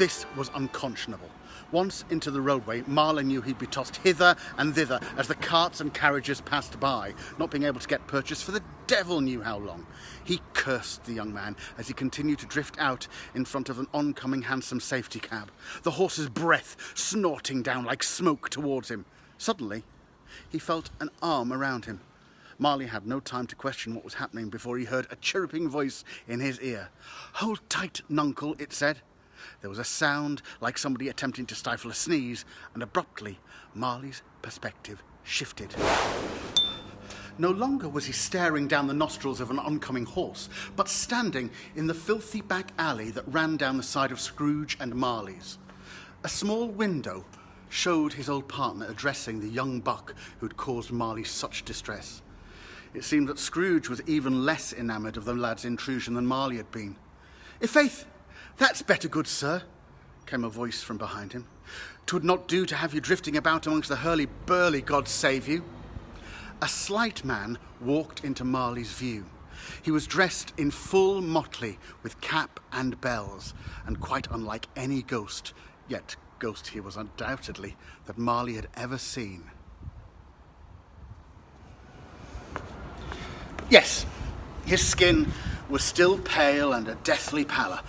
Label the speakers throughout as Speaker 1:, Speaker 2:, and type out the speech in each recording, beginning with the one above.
Speaker 1: This was unconscionable. Once into the roadway, Marley knew he'd be tossed hither and thither as the carts and carriages passed by, not being able to get purchase for the devil knew how long. He cursed the young man as he continued to drift out in front of an oncoming hansom safety cab, the horse's breath snorting down like smoke towards him. Suddenly, he felt an arm around him. Marley had no time to question what was happening before he heard a chirruping voice in his ear. "Hold tight, nuncle," it said. There was a sound like somebody attempting to stifle a sneeze, and abruptly, Marley's perspective shifted. No longer was he staring down the nostrils of an oncoming horse, but standing in the filthy back alley that ran down the side of Scrooge and Marley's. A small window showed his old partner addressing the young buck who'd caused Marley such distress. It seemed that Scrooge was even less enamoured of the lad's intrusion than Marley had been. "I'faith, that's better, good sir," came a voice from behind him. "'Twould not do to have you drifting about amongst the hurly-burly, God save you." A slight man walked into Marley's view. He was dressed in full motley with cap and bells, and quite unlike any ghost, yet ghost he was undoubtedly, that Marley had ever seen. Yes, his skin was still pale and a deathly pallor,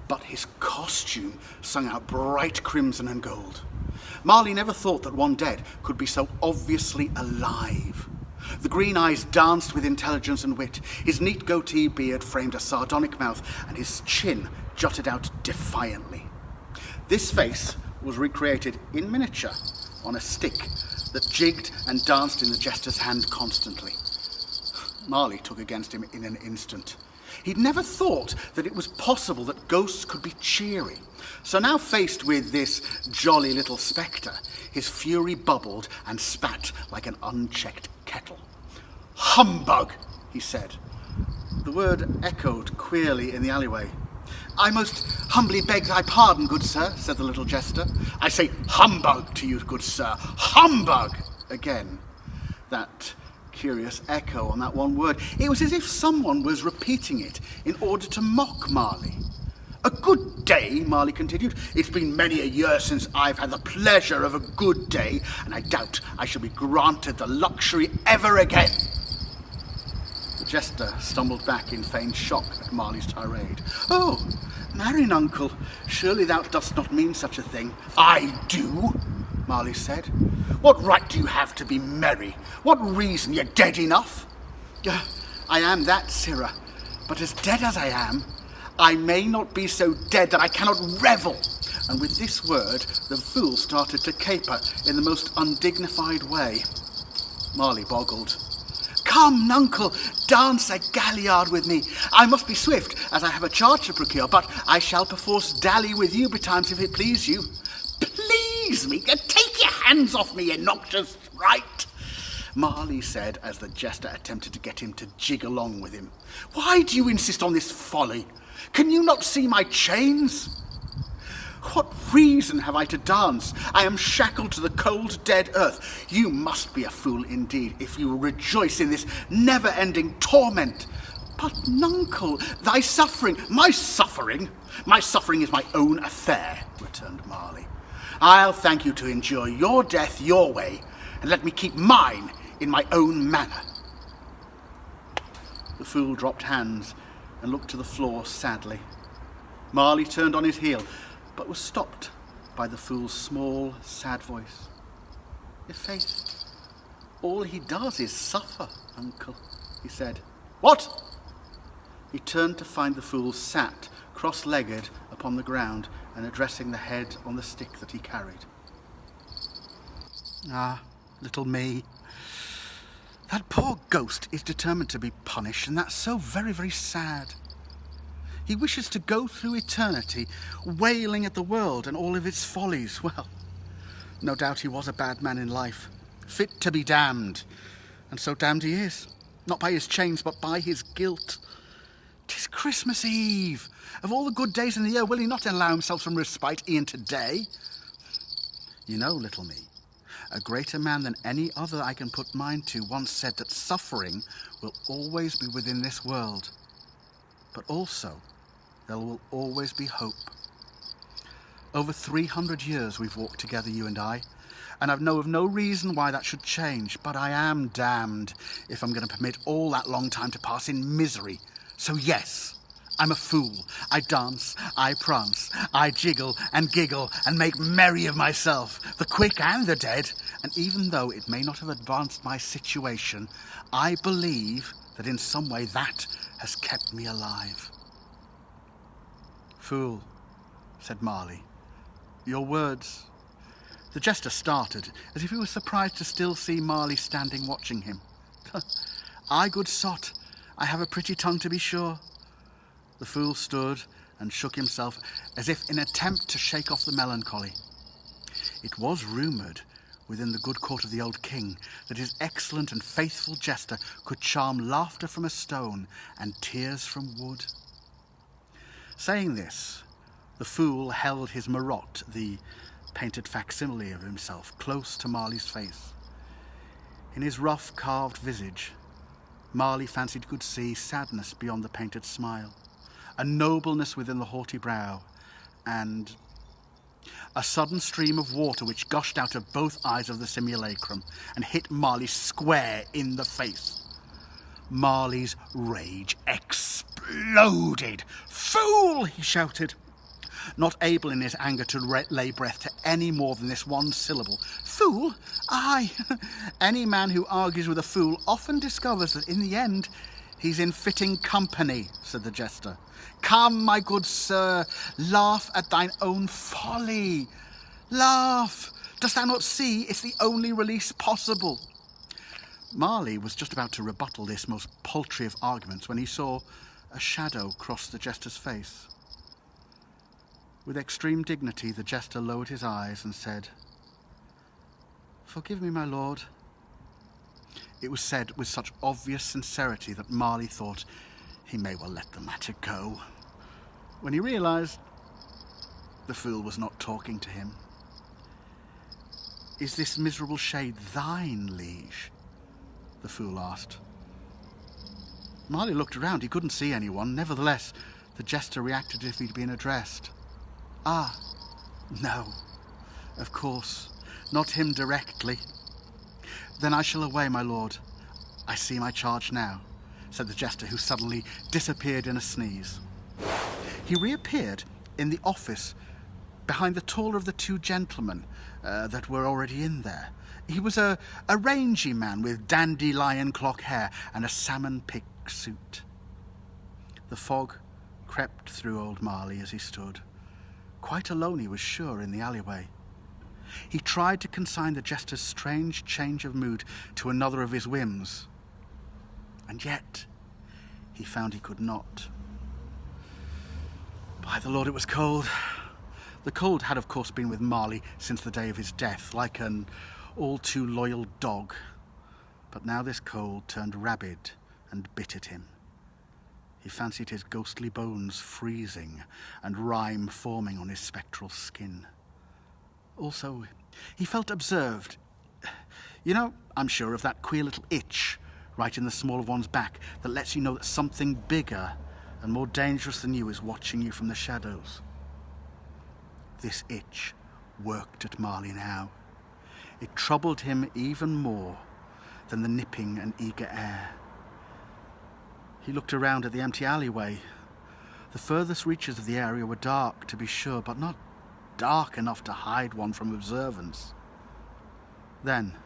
Speaker 1: but his costume sung out bright crimson and gold. Marley never thought that one dead could be so obviously alive. The green eyes danced with intelligence and wit. His neat goatee beard framed a sardonic mouth, and his chin jutted out defiantly. This face was recreated in miniature on a stick that jigged and danced in the jester's hand constantly. Marley took against him in an instant. He'd never thought that it was possible that ghosts could be cheery. So now faced with this jolly little spectre, his fury bubbled and spat like an unchecked kettle. "Humbug," he said. The word echoed queerly in the alleyway. "I most humbly beg thy pardon, good sir," said the little jester. "I say humbug to you, good sir. Humbug!" Again, that curious echo on that one word. It was as if someone was repeating it in order to mock Marley. "A good day," Marley continued. "It's been many a year since I've had the pleasure of a good day, and I doubt I shall be granted the luxury ever again." The jester stumbled back in feigned shock at Marley's tirade. "Oh, marry, nuncle, surely thou dost not mean such a thing." "I do," Marley said. "What right do you have to be merry? What reason? You're dead enough." "I am that, sirrah, but as dead as I am, I may not be so dead that I cannot revel." And with this word, the fool started to caper in the most undignified way. Marley boggled. "Come, nuncle, dance a galliard with me. I must be swift, as I have a charge to procure, but I shall perforce dally with you betimes if it please you." "Please me? Take your hands off me, you noxious fright," Marley said as the jester attempted to get him to jig along with him. "Why do you insist on this folly? Can you not see my chains? What reason have I to dance? I am shackled to the cold, dead earth. You must be a fool indeed if you rejoice in this never-ending torment." "But, nuncle, thy suffering—" "My suffering? My suffering is my own affair," returned Marley. "I'll thank you to endure your death your way, and let me keep mine in my own manner." The fool dropped hands and looked to the floor sadly. Marley turned on his heel, but was stopped by the fool's small, sad voice. "I'faith, all he does is suffer, uncle," he said. "What?" He turned to find the fool sat, cross-legged, upon the ground and addressing the head on the stick that he carried. "Ah, little me. That poor ghost is determined to be punished, and that's so very, very sad. He wishes to go through eternity wailing at the world and all of its follies. Well, no doubt he was a bad man in life, fit to be damned, and so damned he is, not by his chains, but by his guilt. 'Tis Christmas Eve. Of all the good days in the year, will he not allow himself some respite e'en today? You know, little me, a greater man than any other I can put mine to once said that suffering will always be within this world, but also there will always be hope. Over 300 years we've walked together, you and I, and I've know of no reason why that should change, but I am damned if I'm going to permit all that long time to pass in misery. So yes, I'm a fool. I dance, I prance, I jiggle and giggle and make merry of myself, the quick and the dead, and even though it may not have advanced my situation, I believe that in some way that has kept me alive. Fool, said Marley, your words. The jester started, as if he was surprised to still see Marley standing watching him. Ay, good sot, I have a pretty tongue to be sure. The fool stood and shook himself as if in attempt to shake off the melancholy. It was rumoured within the good court of the old king that his excellent and faithful jester could charm laughter from a stone and tears from wood. Saying this, the fool held his marotte, the painted facsimile of himself, close to Marley's face. In his rough carved visage, Marley fancied he could see sadness beyond the painted smile, a nobleness within the haughty brow, and a sudden stream of water which gushed out of both eyes of the simulacrum and hit Marley square in the face. Marley's rage exploded. "Fool!" he shouted, not able in his anger to lay breath to any more than this one syllable. "Fool? Aye, any man who argues with a fool often discovers that in the end he's in fitting company," said the jester. "Come, my good sir, laugh at thine own folly. Laugh! Dost thou not see it's the only release possible?" Marley was just about to rebuttal this most paltry of arguments when he saw a shadow cross the jester's face. With extreme dignity, the jester lowered his eyes and said, "Forgive me, my lord." It was said with such obvious sincerity that Marley thought he may well let the matter go, when he realised the fool was not talking to him. "Is this miserable shade thine, liege?" the fool asked. Marley looked around. He couldn't see anyone. Nevertheless, the jester reacted as if he'd been addressed. "Ah, no, of course, not him directly. Then I shall away, my lord. I see my charge now," said the jester, who suddenly disappeared in a sneeze. He reappeared in the office behind the taller of the two gentlemen that were already in there. He was a rangy man with dandelion clock hair and a salmon pink suit. The fog crept through old Marley as he stood. Quite alone, he was sure, in the alleyway. He tried to consign the jester's strange change of mood to another of his whims, and yet he found he could not. By the Lord, it was cold. The cold had, of course, been with Marley since the day of his death, like an all-too-loyal dog. But now this cold turned rabid and bit at him. He fancied his ghostly bones freezing and rime forming on his spectral skin. Also, he felt observed. You know, I'm sure of that queer little itch right in the small of one's back that lets you know that something bigger and more dangerous than you is watching you from the shadows. This itch worked at Marley now. It troubled him even more than the nipping and eager air. He looked around at the empty alleyway. The furthest reaches of the area were dark, to be sure, but not dark enough to hide one from observance. Then,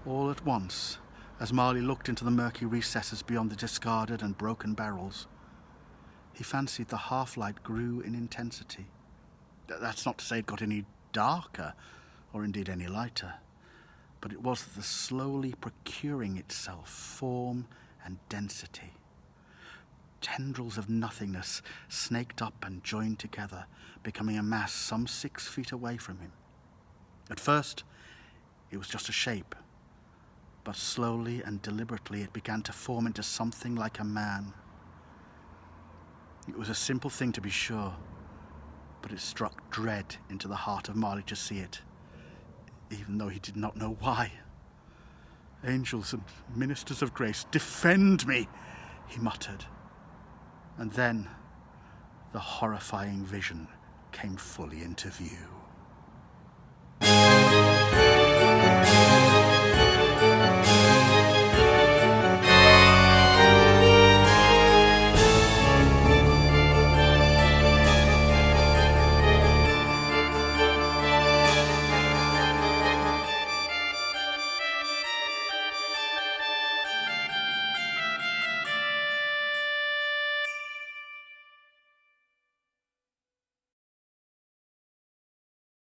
Speaker 1: all at once, as Marley looked into the murky recesses beyond the discarded and broken barrels, he fancied the half-light grew in intensity. That's not to say it got any darker, or indeed any lighter, but it was the slowly procuring itself form and density. Tendrils of nothingness snaked up and joined together, becoming a mass some 6 feet away from him. At first, it was just a shape, but slowly and deliberately it began to form into something like a man. It was a simple thing, to be sure, but it struck dread into the heart of Marley to see it, even though he did not know why. "Angels and ministers of grace, defend me," he muttered. And then the horrifying vision came fully into view.